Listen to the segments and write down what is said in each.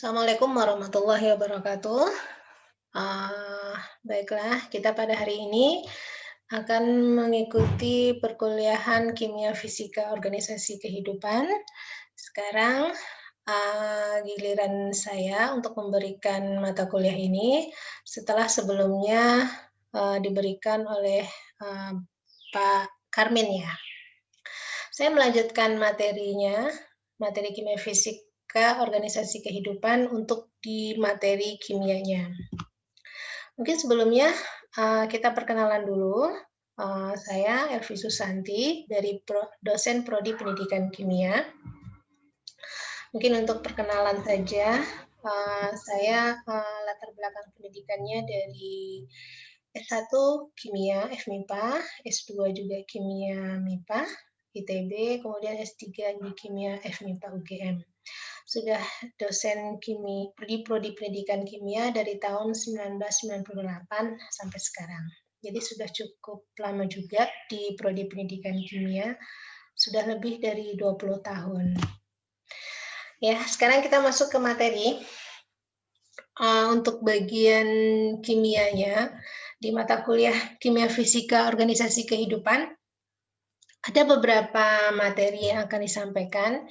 Assalamualaikum warahmatullahi wabarakatuh. Ah, Baiklah, kita pada hari ini akan mengikuti perkuliahan Kimia Fisika Organisasi Kehidupan. Sekarang, giliran saya untuk memberikan mata kuliah ini setelah sebelumnya, diberikan oleh, eee, Pak Karmin ya. Saya melanjutkan materinya, materi kimia fisika organisasi kehidupan untuk di materi kimianya. Mungkin sebelumnya, kita perkenalan dulu. Saya Elvi Susanti dari dosen prodi Pendidikan Kimia. Mungkin untuk perkenalan saja, saya, latar belakang pendidikannya dari S1 Kimia FMIPA, S2 juga Kimia MIPA, ITB, kemudian S3 di Kimia FMIPA UGM. Sudah dosen di prodi pendidikan kimia dari tahun 1998 sampai sekarang. Jadi sudah cukup lama juga di prodi pendidikan kimia, sudah lebih dari 20 tahun. Ya, sekarang kita masuk ke materi. Untuk bagian kimianya, di mata kuliah Kimia Fisika Organisasi Kehidupan, ada beberapa materi yang akan disampaikan.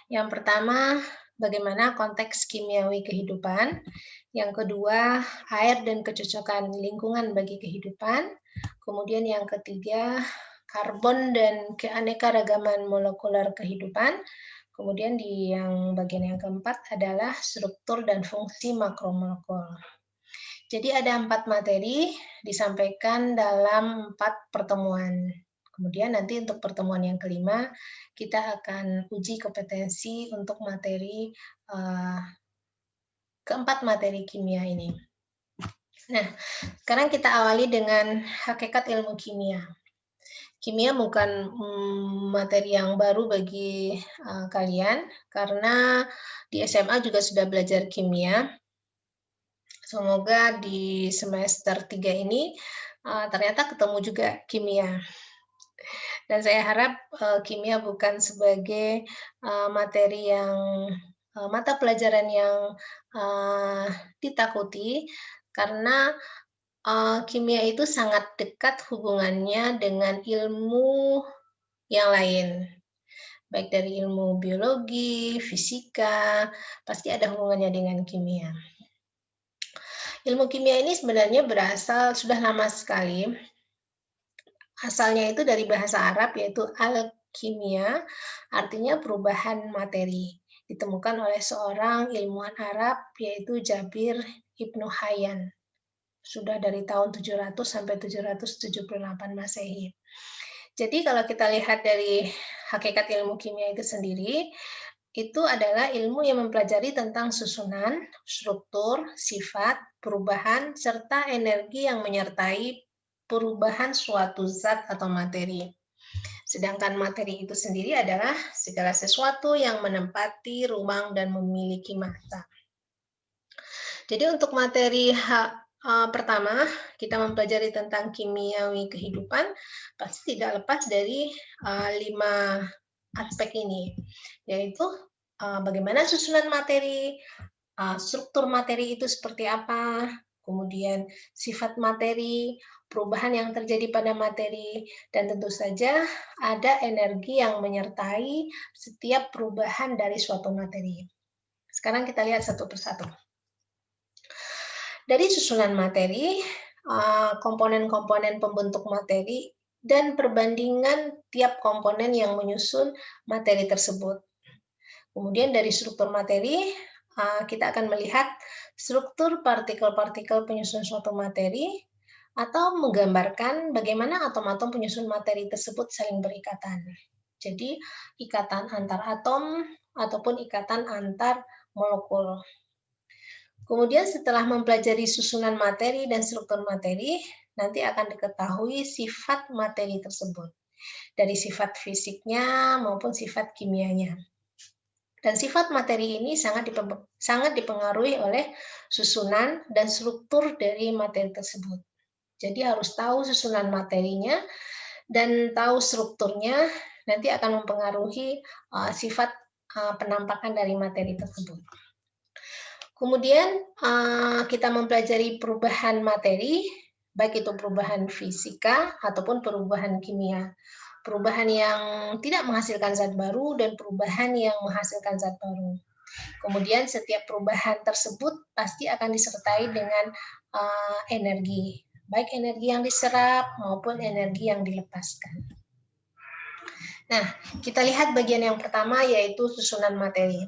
Yang pertama, bagaimana konteks kimiawi kehidupan. Yang kedua, air dan kecocokan lingkungan bagi kehidupan. Kemudian yang ketiga, karbon dan keanekaragaman molekuler kehidupan. Kemudian di bagian yang keempat adalah struktur dan fungsi makromolekul. Jadi ada 4 materi disampaikan dalam 4 pertemuan. Kemudian nanti untuk pertemuan yang kelima, kita akan uji kompetensi untuk materi keempat materi kimia ini. Nah, sekarang kita awali dengan hakikat ilmu kimia. Kimia bukan materi yang baru bagi kalian, karena di SMA juga sudah belajar kimia. Semoga di semester 3 ini ternyata ketemu juga kimia. Dan saya harap kimia bukan sebagai materi yang mata pelajaran yang ditakuti, karena kimia itu sangat dekat hubungannya dengan ilmu yang lain, baik dari ilmu biologi, fisika, pasti ada hubungannya dengan kimia. Ilmu kimia ini sebenarnya berasal sudah lama sekali. Asalnya itu dari bahasa Arab, yaitu alkimia, artinya perubahan materi. Ditemukan oleh seorang ilmuwan Arab, yaitu Jabir Ibnu Hayyan. Sudah dari tahun 700 sampai 778 Masehi. Jadi kalau kita lihat dari hakikat ilmu kimia itu sendiri, itu adalah ilmu yang mempelajari tentang susunan, struktur, sifat, perubahan, serta energi yang menyertai perubahan suatu zat atau materi. Sedangkan materi itu sendiri adalah segala sesuatu yang menempati ruang dan memiliki massa. Jadi untuk materi pertama, kita mempelajari tentang kimiawi kehidupan, pasti tidak lepas dari 5 aspek ini, yaitu bagaimana susunan materi, struktur materi itu seperti apa, kemudian sifat materi, perubahan yang terjadi pada materi, dan tentu saja ada energi yang menyertai setiap perubahan dari suatu materi. Sekarang kita lihat satu persatu. Dari susunan materi, komponen-komponen pembentuk materi, dan perbandingan tiap komponen yang menyusun materi tersebut. Kemudian dari struktur materi, kita akan melihat struktur partikel-partikel penyusun suatu materi, atau menggambarkan bagaimana atom-atom penyusun materi tersebut saling berikatan. Jadi, ikatan antar atom ataupun ikatan antar molekul. Kemudian setelah mempelajari susunan materi dan struktur materi, nanti akan diketahui sifat materi tersebut, dari sifat fisiknya maupun sifat kimianya. Dan sifat materi ini sangat dipengaruhi oleh susunan dan struktur dari materi tersebut. Jadi harus tahu susunan materinya dan tahu strukturnya, nanti akan mempengaruhi sifat penampakan dari materi tersebut. Kemudian kita mempelajari perubahan materi, baik itu perubahan fisika ataupun perubahan kimia. Perubahan yang tidak menghasilkan zat baru dan perubahan yang menghasilkan zat baru. Kemudian setiap perubahan tersebut pasti akan disertai dengan energi, baik energi yang diserap maupun energi yang dilepaskan. Nah, kita lihat bagian yang pertama yaitu susunan materi.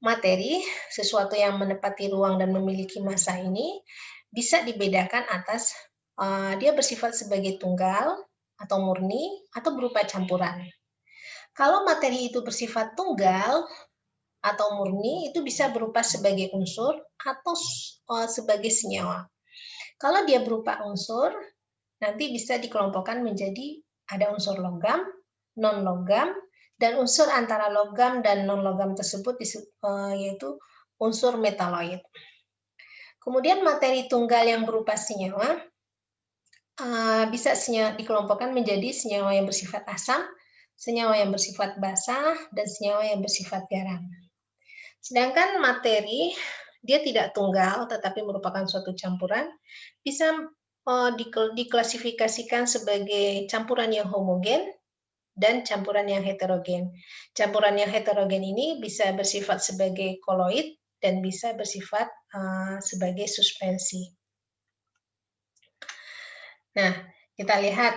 Materi, sesuatu yang menepati ruang dan memiliki massa ini, bisa dibedakan atas dia bersifat sebagai tunggal atau murni atau berupa campuran. Kalau materi itu bersifat tunggal atau murni, itu bisa berupa sebagai unsur atau sebagai senyawa. Kalau dia berupa unsur, nanti bisa dikelompokkan menjadi ada unsur logam, non-logam, dan unsur antara logam dan non-logam tersebut yaitu unsur metaloid. Kemudian materi tunggal yang berupa senyawa bisa dikelompokkan menjadi senyawa yang bersifat asam, senyawa yang bersifat basah, dan senyawa yang bersifat garam. Sedangkan materi dia tidak tunggal tetapi merupakan suatu campuran, bisa diklasifikasikan sebagai campuran yang homogen dan campuran yang heterogen. Campuran yang heterogen ini bisa bersifat sebagai koloid dan bisa bersifat sebagai suspensi. Nah, kita lihat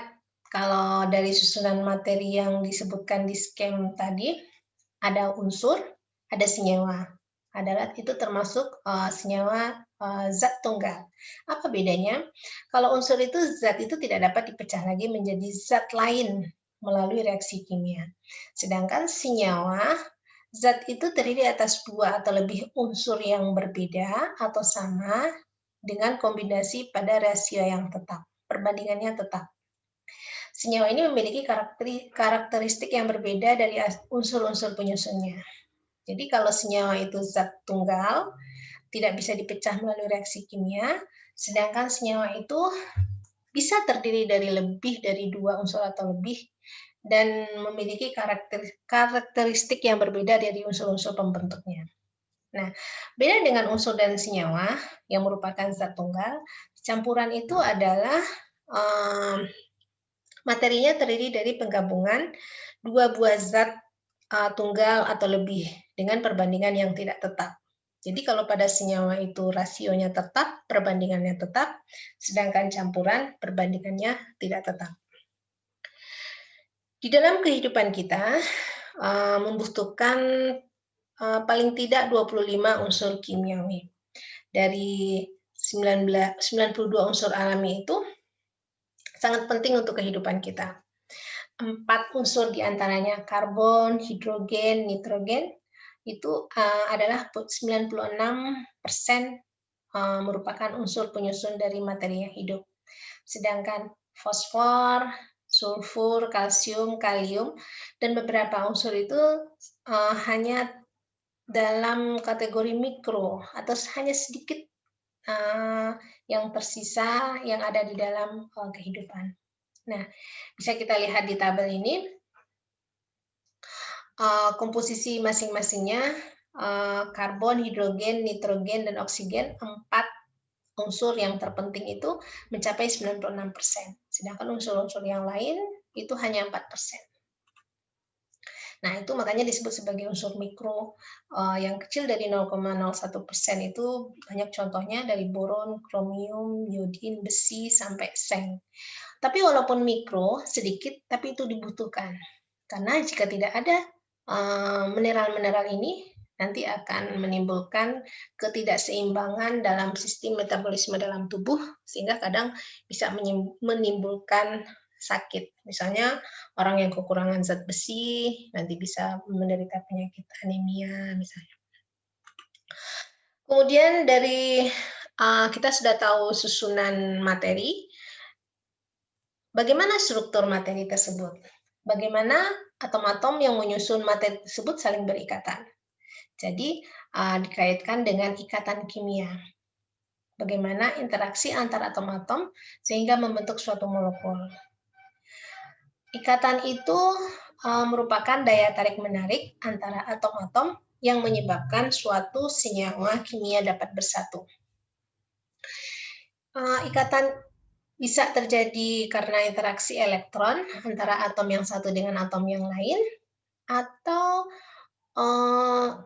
kalau dari susunan materi yang disebutkan di skem tadi, ada unsur, ada senyawa. Itu termasuk senyawa zat tunggal. Apa bedanya? Kalau unsur itu, zat itu tidak dapat dipecah lagi menjadi zat lain melalui reaksi kimia. Sedangkan senyawa, zat itu terdiri atas dua atau lebih unsur yang berbeda atau sama dengan kombinasi pada rasio yang tetap, perbandingannya tetap. Senyawa ini memiliki karakteristik yang berbeda dari unsur-unsur penyusunnya. Jadi kalau senyawa itu zat tunggal, tidak bisa dipecah melalui reaksi kimia, sedangkan senyawa itu bisa terdiri dari lebih dari dua unsur atau lebih, dan memiliki karakteristik yang berbeda dari unsur-unsur pembentuknya. Nah, beda dengan unsur dan senyawa yang merupakan zat tunggal, campuran itu adalah materinya terdiri dari penggabungan dua buah zat tunggal atau lebih dengan perbandingan yang tidak tetap. Jadi kalau pada senyawa itu rasionya tetap, perbandingannya tetap, sedangkan campuran perbandingannya tidak tetap. Di dalam kehidupan kita membutuhkan paling tidak 25 unsur kimiawi. Dari 92 unsur alami itu sangat penting untuk kehidupan kita. 4 unsur diantaranya karbon, hidrogen, nitrogen, itu adalah 96% merupakan unsur penyusun dari materi yang hidup. Sedangkan fosfor, sulfur, kalsium, kalium, dan beberapa unsur itu hanya dalam kategori mikro atau hanya sedikit yang tersisa yang ada di dalam kehidupan. Nah, bisa kita lihat di tabel ini komposisi masing-masingnya karbon, hidrogen, nitrogen, dan oksigen, 4 unsur yang terpenting itu mencapai 96%. Sedangkan unsur-unsur yang lain itu hanya 4%. Nah, itu makanya disebut sebagai unsur mikro yang kecil dari 0,01% itu banyak contohnya dari boron, kromium, iodin, besi, sampai seng. Tapi walaupun mikro, sedikit, tapi itu dibutuhkan. Karena jika tidak ada mineral-mineral ini, nanti akan menimbulkan ketidakseimbangan dalam sistem metabolisme dalam tubuh, sehingga kadang bisa menimbulkan sakit. Misalnya orang yang kekurangan zat besi, nanti bisa menderita penyakit anemia misalnya. Kemudian dari kita sudah tahu susunan materi, bagaimana struktur materi tersebut? Bagaimana atom-atom yang menyusun materi tersebut saling berikatan? Jadi dikaitkan dengan ikatan kimia. Bagaimana interaksi antar atom-atom sehingga membentuk suatu molekul. Ikatan itu merupakan daya tarik-menarik antara atom-atom yang menyebabkan suatu senyawa kimia dapat bersatu. Ikatan bisa terjadi karena interaksi elektron antara atom yang satu dengan atom yang lain, atau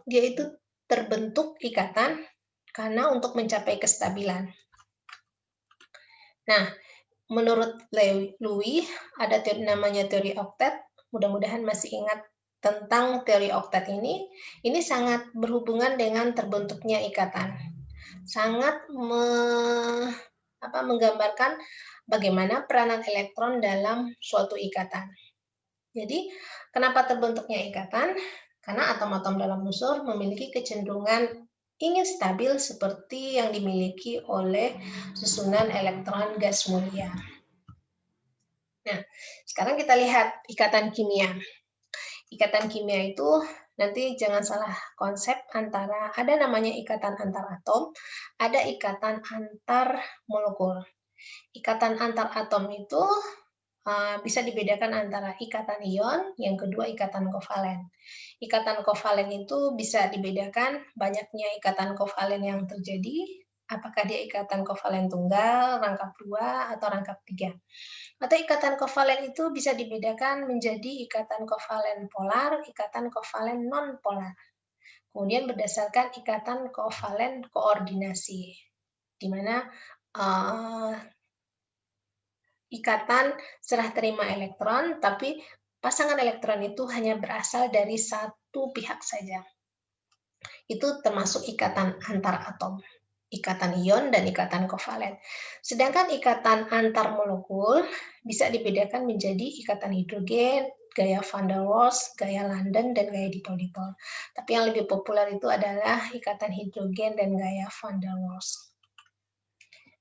dia itu terbentuk ikatan karena untuk mencapai kestabilan. Nah, menurut Louis, ada teori namanya teori oktet. Mudah-mudahan masih ingat tentang teori oktet ini. Ini sangat berhubungan dengan terbentuknya ikatan. Sangat menggambarkan bagaimana peranan elektron dalam suatu ikatan. Jadi, kenapa terbentuknya ikatan? Karena atom-atom dalam unsur memiliki kecenderungan ingin stabil seperti yang dimiliki oleh susunan elektron gas mulia. Nah, sekarang kita lihat ikatan kimia. Ikatan kimia itu nanti jangan salah konsep antara, ada namanya ikatan antar atom, ada ikatan antar molekul. Ikatan antar atom itu bisa dibedakan antara ikatan ion, yang kedua ikatan kovalen. Ikatan kovalen itu bisa dibedakan banyaknya ikatan kovalen yang terjadi, apakah dia ikatan kovalen tunggal, rangkap 2, atau rangkap 3. Atau ikatan kovalen itu bisa dibedakan menjadi ikatan kovalen polar, ikatan kovalen non-polar. Kemudian berdasarkan ikatan kovalen koordinasi, di mana ikatan serah terima elektron, tapi pasangan elektron itu hanya berasal dari satu pihak saja. Itu termasuk ikatan antar atom, ikatan ion dan ikatan kovalen. Sedangkan ikatan antar molekul bisa dibedakan menjadi ikatan hidrogen, gaya van der Waals, gaya London, dan gaya dipol-dipol. Tapi yang lebih populer itu adalah ikatan hidrogen dan gaya van der Waals.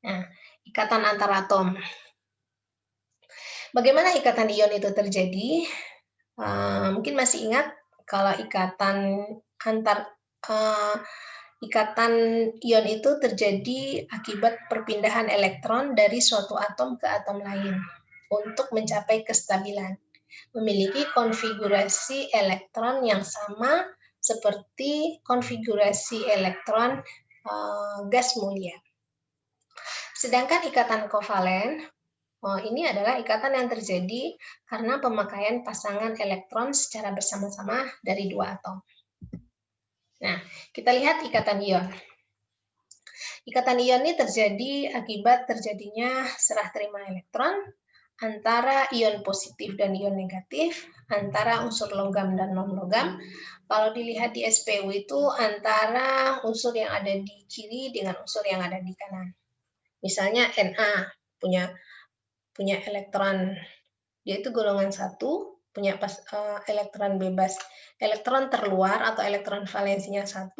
Nah, ikatan antar atom. Bagaimana ikatan ion itu terjadi? Mungkin masih ingat kalau ikatan ion itu terjadi akibat perpindahan elektron dari suatu atom ke atom lain untuk mencapai kestabilan. Memiliki konfigurasi elektron yang sama seperti konfigurasi elektron gas mulia. Sedangkan ikatan kovalen ini adalah ikatan yang terjadi karena pemakaian pasangan elektron secara bersama-sama dari dua atom. Nah, kita lihat ikatan ion. Ikatan ion ini terjadi akibat terjadinya serah terima elektron antara ion positif dan ion negatif, antara unsur logam dan non-logam. Kalau dilihat di SPU itu antara unsur yang ada di kiri dengan unsur yang ada di kanan. Misalnya Na punya elektron, dia itu golongan 1, punya elektron bebas, elektron terluar atau elektron valensinya 1,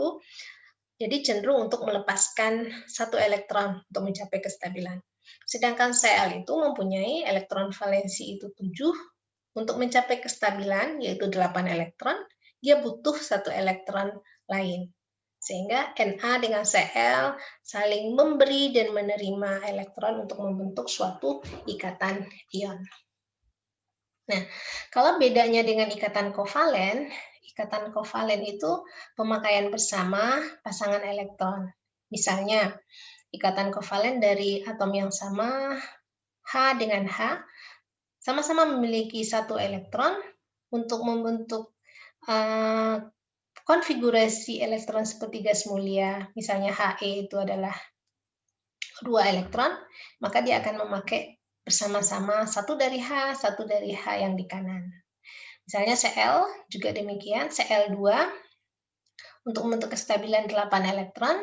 jadi cenderung untuk melepaskan satu elektron untuk mencapai kestabilan. Sedangkan Cl itu mempunyai elektron valensi itu 7, untuk mencapai kestabilan, yaitu 8 elektron, dia butuh satu elektron lain. Sehingga Na dengan Cl saling memberi dan menerima elektron untuk membentuk suatu ikatan ion. Nah, kalau bedanya dengan ikatan kovalen itu pemakaian bersama pasangan elektron. Misalnya, ikatan kovalen dari atom yang sama, H dengan H, sama-sama memiliki satu elektron untuk membentuk konfigurasi elektron seperti gas mulia, misalnya He itu adalah 2 elektron, maka dia akan memakai bersama-sama satu dari H, satu dari H yang di kanan. Misalnya Cl juga demikian, Cl2 untuk membentuk kestabilan 8 elektron,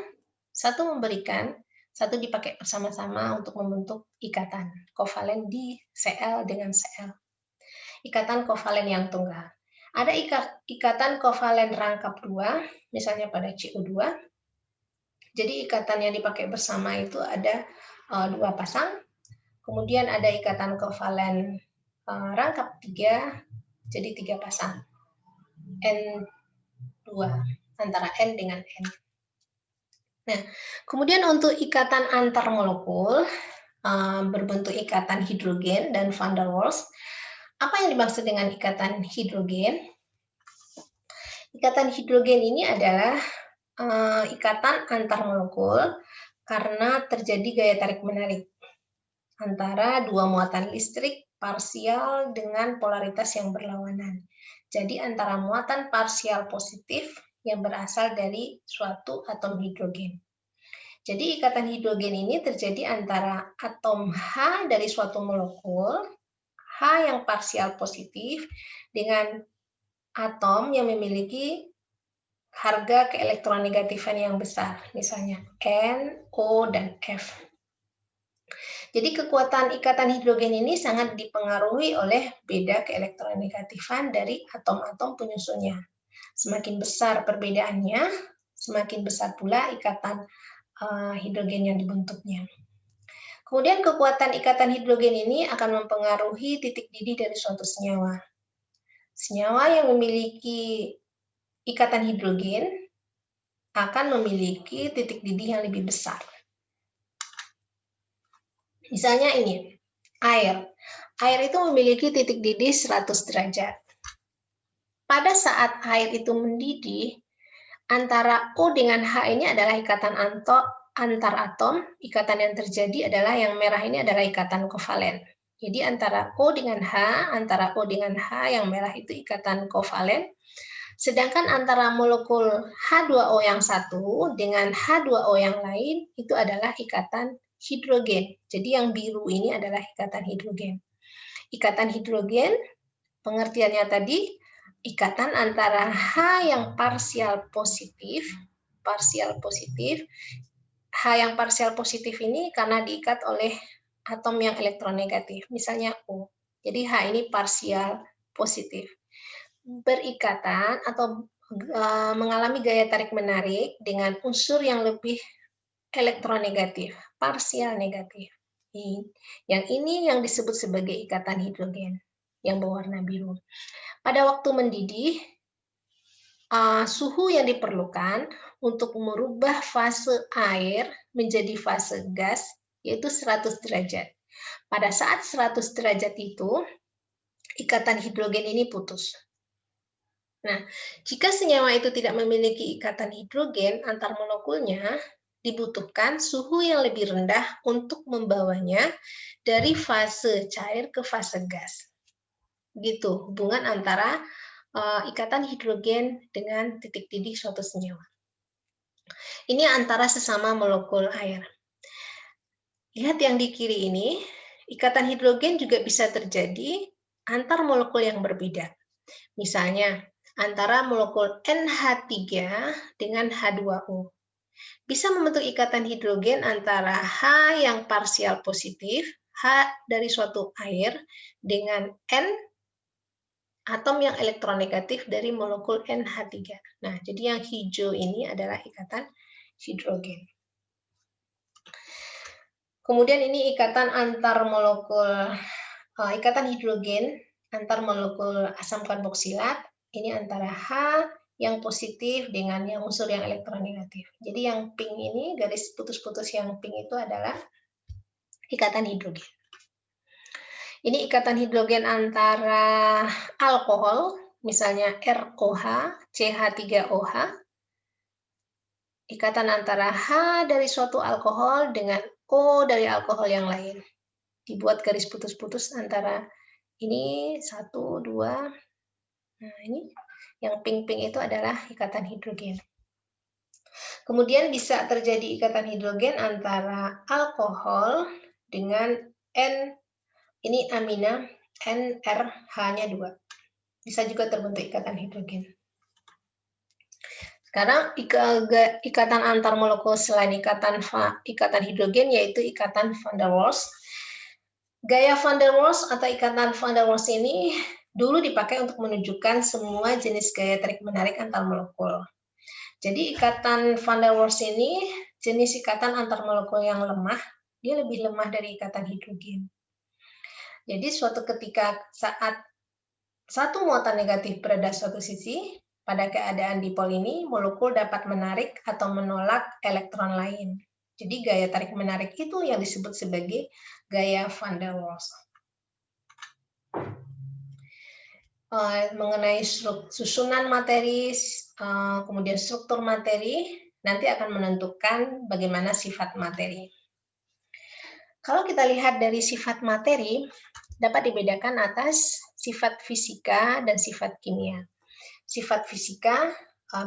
satu memberikan, satu dipakai bersama-sama untuk membentuk ikatan kovalen di Cl dengan Cl. Ikatan kovalen yang tunggal. Ada ikatan kovalen rangkap 2, misalnya pada CO2. Jadi ikatan yang dipakai bersama itu ada 2 pasang. Kemudian ada ikatan kovalen rangkap 3, jadi 3 pasang. N2, antara N dengan N. Nah, kemudian untuk ikatan antar molekul, berbentuk ikatan hidrogen dan van der Waals. Apa yang dimaksud dengan ikatan hidrogen? Ikatan hidrogen ini adalah ikatan antar molekul karena terjadi gaya tarik-menarik antara dua muatan listrik parsial dengan polaritas yang berlawanan. Jadi antara muatan parsial positif yang berasal dari suatu atom hidrogen. Jadi ikatan hidrogen ini terjadi antara atom H dari suatu molekul, H yang parsial positif, dengan atom yang memiliki harga keelektronegatifan yang besar, misalnya N, O, dan F. Jadi kekuatan ikatan hidrogen ini sangat dipengaruhi oleh beda keelektronegatifan dari atom-atom penyusunnya. Semakin besar perbedaannya, semakin besar pula ikatan hidrogen yang dibentuknya. Kemudian kekuatan ikatan hidrogen ini akan mempengaruhi titik didih dari suatu senyawa. Senyawa yang memiliki ikatan hidrogen akan memiliki titik didih yang lebih besar. Misalnya ini, air. Air itu memiliki titik didih 100 derajat. Pada saat air itu mendidih, antara O dengan H ini adalah ikatan antar atom. Ikatan yang terjadi adalah yang merah ini adalah ikatan kovalen. Jadi antara O dengan H, antara O dengan H yang merah itu ikatan kovalen. Sedangkan antara molekul H2O yang satu dengan H2O yang lain itu adalah ikatan hidrogen. Jadi yang biru ini adalah ikatan hidrogen. Ikatan hidrogen, pengertiannya tadi, ikatan antara H yang parsial positif, H yang parsial positif ini karena diikat oleh atom yang elektronegatif, misalnya O. Jadi H ini parsial positif. Berikatan atau mengalami gaya tarik-menarik dengan unsur yang lebih elektronegatif, parsial negatif. Yang ini yang disebut sebagai ikatan hidrogen yang berwarna biru. Pada waktu mendidih, suhu yang diperlukan untuk merubah fase air menjadi fase gas yaitu 100 derajat. Pada saat 100 derajat itu, ikatan hidrogen ini putus. Nah, jika senyawa itu tidak memiliki ikatan hidrogen antar molekulnya, dibutuhkan suhu yang lebih rendah untuk membawanya dari fase cair ke fase gas. Gitu, hubungan antara ikatan hidrogen dengan titik didih suatu senyawa. Ini antara sesama molekul air. Lihat yang di kiri ini, ikatan hidrogen juga bisa terjadi antar molekul yang berbeda. Misalnya, antara molekul NH3 dengan H2O. Bisa membentuk ikatan hidrogen antara H yang parsial positif, H dari suatu air, dengan N atom yang elektronegatif dari molekul NH3. Nah, jadi yang hijau ini adalah ikatan hidrogen. Kemudian ini ikatan antar molekul, ikatan hidrogen antar molekul asam karboksilat. Ini antara H yang positif dengan yang unsur yang elektronegatif. Jadi yang pink ini, garis putus-putus yang pink itu adalah ikatan hidrogen. Ini ikatan hidrogen antara alkohol, misalnya ROH, CH3OH. Ikatan antara H dari suatu alkohol dengan O dari alkohol yang lain. Dibuat garis putus-putus antara ini 1, 2. Nah, ini yang pink-pink itu adalah ikatan hidrogen. Kemudian bisa terjadi ikatan hidrogen antara alkohol dengan N, ini amina, NRH-nya 2. Bisa juga terbentuk ikatan hidrogen. Sekarang ikatan antar molekul selain ikatan hidrogen yaitu ikatan van der Waals. Gaya van der Waals atau ikatan van der Waals ini dulu dipakai untuk menunjukkan semua jenis gaya tarik-menarik antar molekul. Jadi ikatan van der Waals ini jenis ikatan antar molekul yang lemah, dia lebih lemah dari ikatan hidrogen. Jadi suatu ketika saat satu muatan negatif berada suatu sisi, pada keadaan dipol ini molekul dapat menarik atau menolak elektron lain. Jadi gaya tarik-menarik itu yang disebut sebagai gaya van der Waals. mengenai susunan materi, kemudian struktur materi, nanti akan menentukan bagaimana sifat materi. Kalau kita lihat dari sifat materi, dapat dibedakan atas sifat fisika dan sifat kimia. Sifat fisika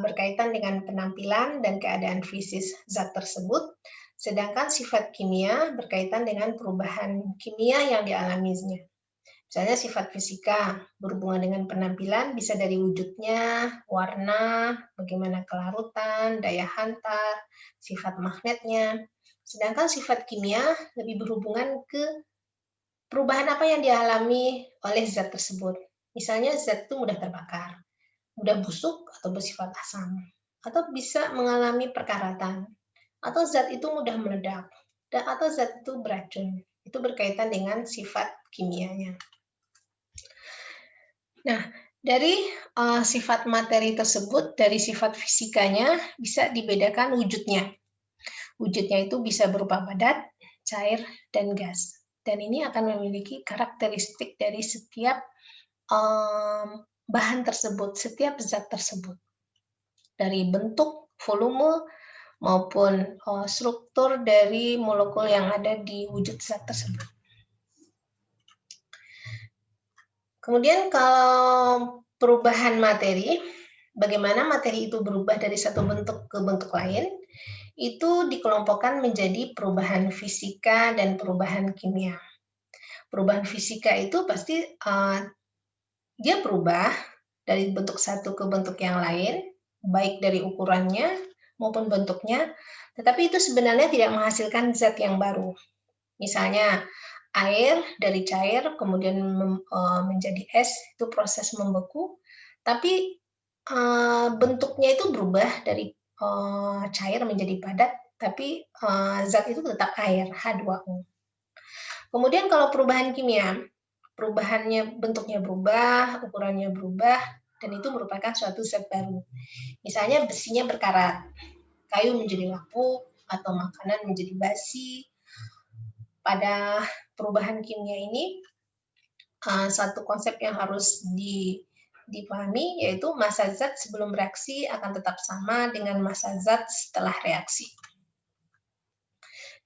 berkaitan dengan penampilan dan keadaan fisis zat tersebut, sedangkan sifat kimia berkaitan dengan perubahan kimia yang dialaminya. Misalnya sifat fisika berhubungan dengan penampilan bisa dari wujudnya, warna, bagaimana kelarutan, daya hantar, sifat magnetnya. Sedangkan sifat kimia lebih berhubungan ke perubahan apa yang dialami oleh zat tersebut. Misalnya zat itu mudah terbakar, mudah busuk atau bersifat asam, atau bisa mengalami perkaratan, atau zat itu mudah meledak, atau zat itu beracun. Itu berkaitan dengan sifat kimianya. Nah, dari sifat materi tersebut, dari sifat fisikanya bisa dibedakan wujudnya. Wujudnya itu bisa berupa padat, cair, dan gas. Dan ini akan memiliki karakteristik dari setiap bahan tersebut, setiap zat tersebut. Dari bentuk, volume, maupun struktur dari molekul yang ada di wujud zat tersebut. Kemudian kalau perubahan materi, bagaimana materi itu berubah dari satu bentuk ke bentuk lain, itu dikelompokkan menjadi perubahan fisika dan perubahan kimia. Perubahan fisika itu pasti dia berubah dari bentuk satu ke bentuk yang lain, baik dari ukurannya maupun bentuknya, tetapi itu sebenarnya tidak menghasilkan zat yang baru. Misalnya air dari cair kemudian menjadi es, itu proses membeku, tapi bentuknya itu berubah dari cair menjadi padat, tapi zat itu tetap air, H2O. Kemudian kalau perubahan kimia, perubahannya bentuknya berubah, ukurannya berubah, dan itu merupakan suatu zat baru. Misalnya besinya berkarat, kayu menjadi lapuk, atau makanan menjadi basi. Pada perubahan kimia ini, satu konsep yang harus dipahami, yaitu massa zat sebelum reaksi akan tetap sama dengan massa zat setelah reaksi.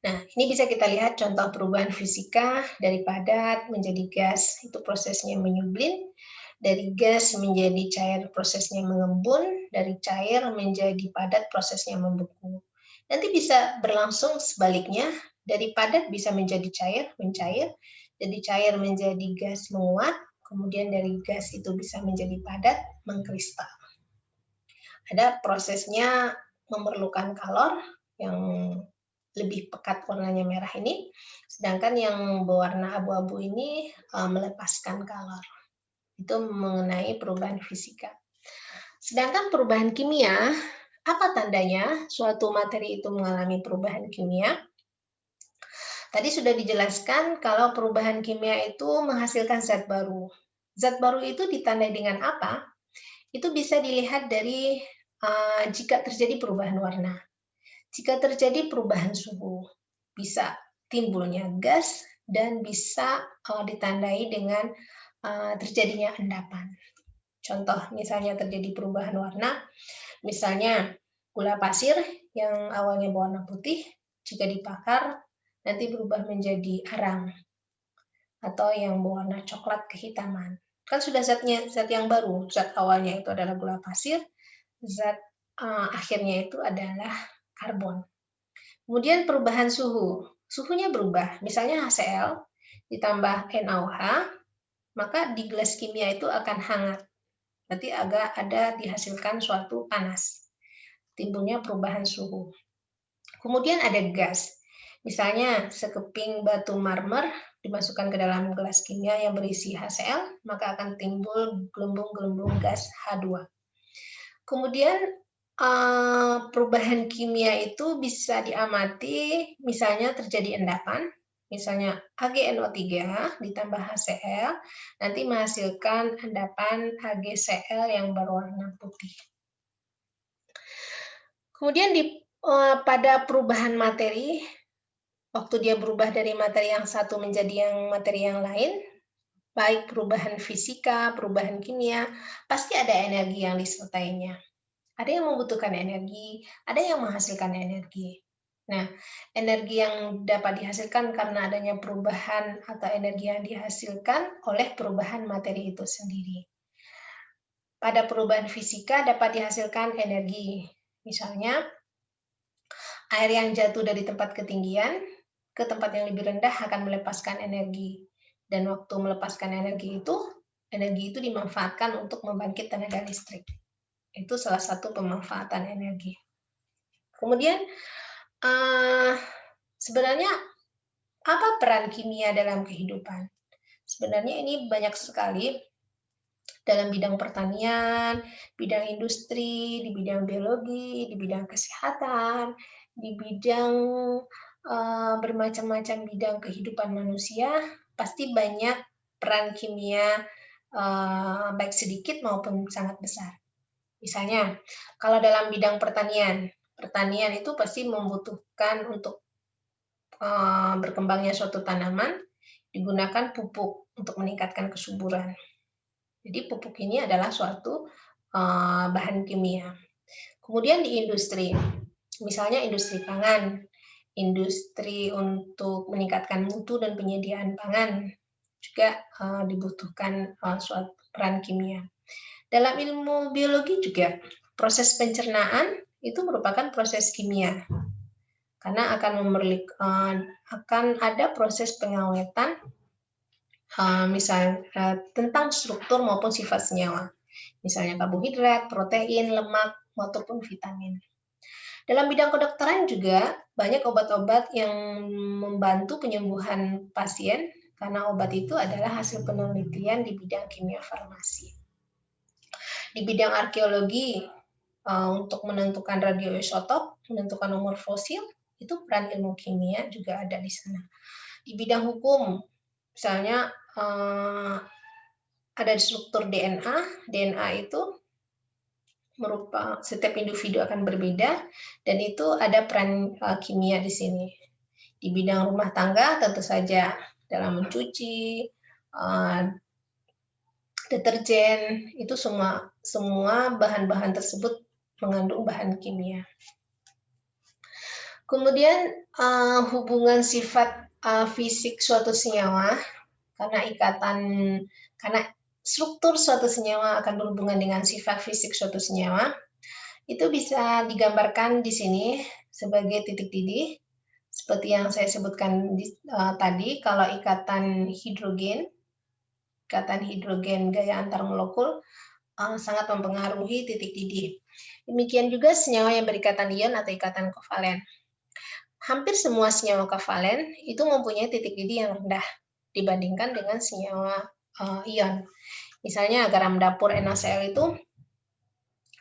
Nah, ini bisa kita lihat contoh perubahan fisika dari padat menjadi gas, itu prosesnya menyublin. Dari gas menjadi cair, prosesnya mengembun. Dari cair menjadi padat, prosesnya membeku. Nanti bisa berlangsung sebaliknya, dari padat bisa menjadi cair, mencair. Dari cair menjadi gas, menguap. Kemudian dari gas itu bisa menjadi padat, mengkristal. Ada prosesnya memerlukan kalor yang lebih pekat warnanya merah ini, sedangkan yang berwarna abu-abu ini melepaskan kalor. Itu mengenai perubahan fisika. Sedangkan perubahan kimia, apa tandanya suatu materi itu mengalami perubahan kimia? Tadi sudah dijelaskan kalau perubahan kimia itu menghasilkan zat baru. Zat baru itu ditandai dengan apa? Itu bisa dilihat dari jika terjadi perubahan warna. Jika terjadi perubahan suhu, bisa timbulnya gas dan bisa ditandai dengan terjadinya endapan. Contoh misalnya terjadi perubahan warna, misalnya gula pasir yang awalnya berwarna putih, jika dibakar nanti berubah menjadi arang atau yang berwarna coklat kehitaman. Kan sudah zat yang baru, zat awalnya itu adalah gula pasir, zat akhirnya itu adalah karbon. Kemudian perubahan suhu, suhunya berubah, misalnya HCl ditambah NaOH, maka di gelas kimia itu akan hangat. Berarti agak ada dihasilkan suatu panas, timbulnya perubahan suhu. Kemudian ada gas, misalnya sekeping batu marmer dimasukkan ke dalam gelas kimia yang berisi HCl, maka akan timbul gelembung-gelembung gas H2. Kemudian perubahan kimia itu bisa diamati, misalnya terjadi endapan, misalnya HgNO3 ditambah HCl, nanti menghasilkan endapan HgCl yang berwarna putih. Kemudian pada perubahan materi, waktu dia berubah dari materi yang satu menjadi materi yang lain, baik perubahan fisika, perubahan kimia, pasti ada energi yang disertainya. Ada yang membutuhkan energi, ada yang menghasilkan energi. Nah, energi yang dapat dihasilkan karena adanya perubahan atau energi yang dihasilkan oleh perubahan materi itu sendiri. Pada perubahan fisika dapat dihasilkan energi. Misalnya, air yang jatuh dari tempat ketinggian ke tempat yang lebih rendah akan melepaskan energi. Dan waktu melepaskan energi itu dimanfaatkan untuk membangkit tenaga listrik. Itu salah satu pemanfaatan energi. Kemudian, sebenarnya apa peran kimia dalam kehidupan? Sebenarnya ini banyak sekali dalam bidang pertanian, bidang industri, di bidang biologi, di bidang kesehatan, di bidang bermacam-macam bidang kehidupan manusia, pasti banyak peran kimia baik sedikit maupun sangat besar. Misalnya, kalau dalam bidang pertanian, pertanian itu pasti membutuhkan untuk berkembangnya suatu tanaman, digunakan pupuk untuk meningkatkan kesuburan. Jadi pupuk ini adalah suatu bahan kimia. Kemudian di industri, misalnya industri pangan, industri untuk meningkatkan mutu dan penyediaan pangan, juga dibutuhkan suatu peran kimia. Dalam ilmu biologi juga, proses pencernaan itu merupakan proses kimia, karena akan ada proses pengawetan, tentang struktur maupun sifat senyawa, misalnya karbohidrat, protein, lemak, maupun vitamin. Dalam bidang kedokteran juga banyak obat-obat yang membantu penyembuhan pasien, karena obat itu adalah hasil penelitian di bidang kimia farmasi. Di bidang arkeologi, untuk menentukan radioisotop, menentukan nomor fosil, itu peran ilmu kimia juga ada di sana. Di bidang hukum, misalnya ada struktur DNA, DNA itu setiap individu akan berbeda, dan itu ada peran kimia di sini. Di bidang rumah tangga tentu saja dalam mencuci, deterjen, itu semua bahan-bahan tersebut mengandung bahan kimia. Kemudian hubungan sifat fisik suatu senyawa, karena struktur suatu senyawa akan berhubungan dengan sifat fisik suatu senyawa, itu bisa digambarkan di sini sebagai titik didih, seperti yang saya sebutkan tadi, kalau ikatan hidrogen gaya antar molekul sangat mempengaruhi titik didih. Demikian juga senyawa yang berikatan ion atau ikatan kovalen. Hampir semua senyawa kovalen itu mempunyai titik didih yang rendah dibandingkan dengan senyawa ion. Misalnya garam dapur NaCl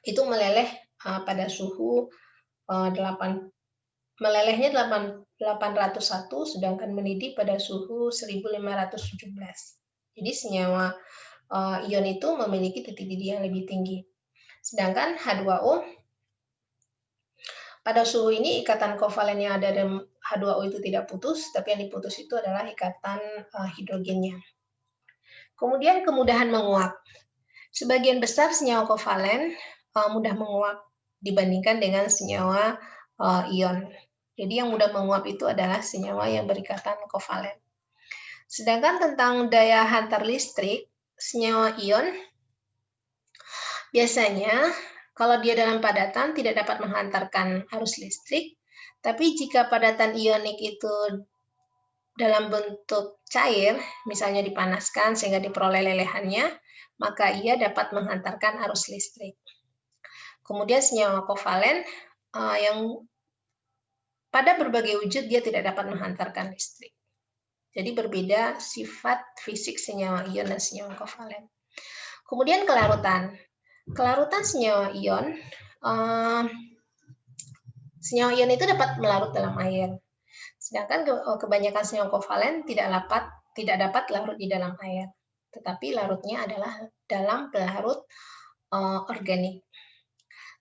itu meleleh pada suhu melelehnya 801, sedangkan mendidih pada suhu 1517. Jadi senyawa ion itu memiliki titik didih yang lebih tinggi. Sedangkan H2O, pada suhu ini ikatan kovalen yang ada dalam H2O itu tidak putus, tapi yang diputus itu adalah ikatan hidrogennya. Kemudian kemudahan menguap. Sebagian besar senyawa kovalen mudah menguap dibandingkan dengan senyawa ion. Jadi yang mudah menguap itu adalah senyawa yang berikatan kovalen. Sedangkan tentang daya hantar listrik, senyawa ion biasanya kalau dia dalam padatan tidak dapat menghantarkan arus listrik, tapi jika padatan ionik itu dalam bentuk cair, misalnya dipanaskan sehingga diperoleh lelehannya, maka ia dapat menghantarkan arus listrik. Kemudian senyawa kovalen yang pada berbagai wujud dia tidak dapat menghantarkan listrik. Jadi berbeda sifat fisik senyawa ion dan senyawa kovalen. Kemudian kelarutan. Kelarutan senyawa ion, senyawa ion itu dapat melarut dalam air. Sedangkan kebanyakan senyawa kovalen tidak dapat larut di dalam air. Tetapi larutnya adalah dalam pelarut organik.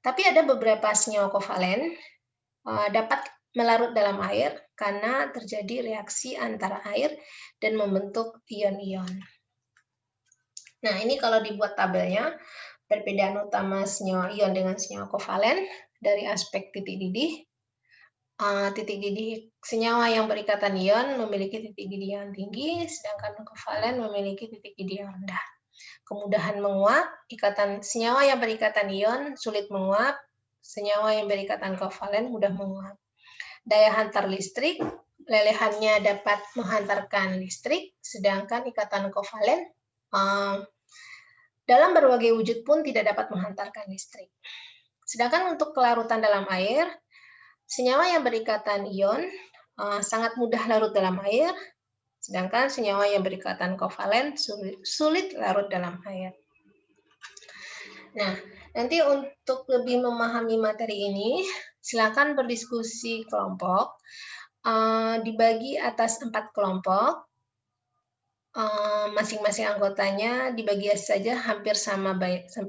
Tapi ada beberapa senyawa kovalen dapat melarut dalam air karena terjadi reaksi antara air dan membentuk ion-ion. Nah, ini kalau dibuat tabelnya, perbedaan utama senyawa ion dengan senyawa kovalen dari aspek titik didih. Titik didih senyawa yang berikatan ion memiliki titik didih yang tinggi, sedangkan kovalen memiliki titik didih yang rendah. Kemudahan menguap, senyawa yang berikatan ion sulit menguap, senyawa yang berikatan kovalen mudah menguap. Daya hantar listrik, lelehannya dapat menghantarkan listrik, sedangkan ikatan kovalen dalam berbagai wujud pun tidak dapat menghantarkan listrik. Sedangkan untuk kelarutan dalam air, senyawa yang berikatan ion sangat mudah larut dalam air, sedangkan senyawa yang berikatan kovalen sulit larut dalam air. Nah, nanti untuk lebih memahami materi ini, silakan berdiskusi kelompok, dibagi atas 4 kelompok, masing-masing anggotanya dibagi saja sampai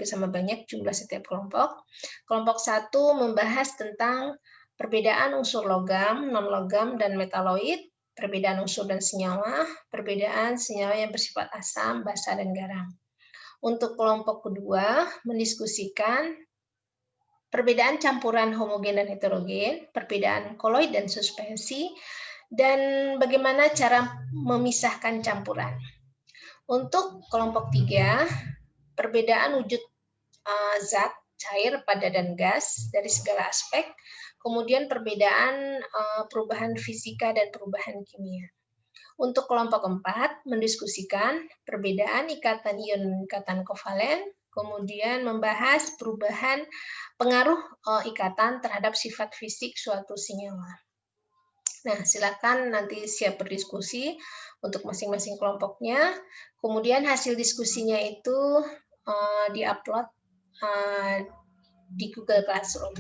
sama banyak jumlah setiap kelompok. Kelompok 1 membahas tentang perbedaan unsur logam, non-logam, dan metaloid, perbedaan unsur dan senyawa, perbedaan senyawa yang bersifat asam, basa, dan garam. Untuk kelompok kedua, mendiskusikan perbedaan campuran homogen dan heterogen, perbedaan koloid dan suspensi, dan bagaimana cara memisahkan campuran. Untuk kelompok 3, perbedaan wujud zat, cair, padat, dan gas dari segala aspek, kemudian perbedaan perubahan fisika dan perubahan kimia. Untuk kelompok 4, mendiskusikan perbedaan ikatan ion dan ikatan kovalen, kemudian membahas perubahan pengaruh ikatan terhadap sifat fisik suatu senyawa. Nah, silakan nanti siap berdiskusi untuk masing-masing kelompoknya. Kemudian hasil diskusinya itu di-upload di Google Classroom.